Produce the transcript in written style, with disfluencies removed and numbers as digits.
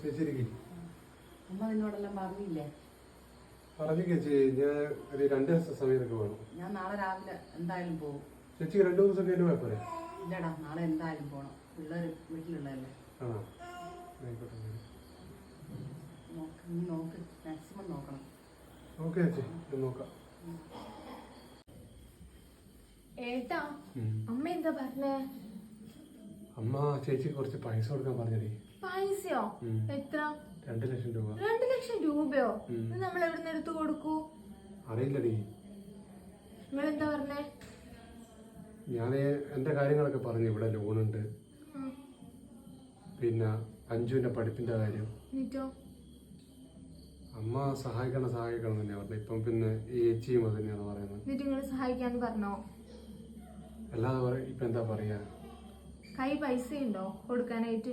ചേച്ചി അമ്മ നിന്നോടെല്ലാം പറഞ്ഞില്ലേ? പറഞ്ഞു ചേച്ചി, ഞാൻ ഒരു 2 ദിവസം സമയത്തൊക്കെ വേണം. ഞാൻ നാളെ രാവിലെ എന്തായാലും പോകും. ചേച്ചിക്ക് 2 ദിവസം കഴിഞ്ഞ് പോയപ്പോരെ? ഇല്ലടാ, നാളെ എന്തായാലും പോണം. പിള്ളേർ വീട്ടിലുള്ളതല്ലേ. ആണോ? ആയിക്കോട്ടെ. നോക്ക്, മാക്സിമം നോക്കണം. ഓക്കെ ചേച്ചി, ഞാൻ നോക്കാം. ഏട്ടാ, അമ്മ എന്താ പറഞ്ഞേ? അമ്മ ചേച്ചിക്ക് കുറച്ച് പൈസ കൊടുക്കാൻ പറഞ്ഞടി. പൈസയോ? എത്ര? 2 ലക്ഷം രൂപ. 2 ലക്ഷം രൂപയോ? നമ്മൾ എവിടെ നിന്ന് എടുത്തു കൊടുക്കൂ? അറിയില്ലടി. നിങ്ങൾ എന്താ പറഞ്ഞേ? ഞാൻ എന്റെ കാര്യങ്ങളൊക്കെ പറഞ്ഞു. ഇവിടെ ലോണുണ്ട്, പിന്നെ അഞ്ജുവിന്റെ പഠിപ്പിന്റെ കാര്യം. അമ്മ സഹായിക്കണം തന്നെ പറഞ്ഞു. ഇപ്പം പിന്നെ ഈ ഏച്ചിയും അത് തന്നെയാണ് പറയുന്നത്. നിങ്ങൾ സഹായിക്കാന്ന് പറഞ്ഞോ? അല്ലാതെ ഇപ്പൊ എന്താ പറയാ? കൈ പൈസ ഉണ്ടോ കൊടുക്കാനായിട്ട്?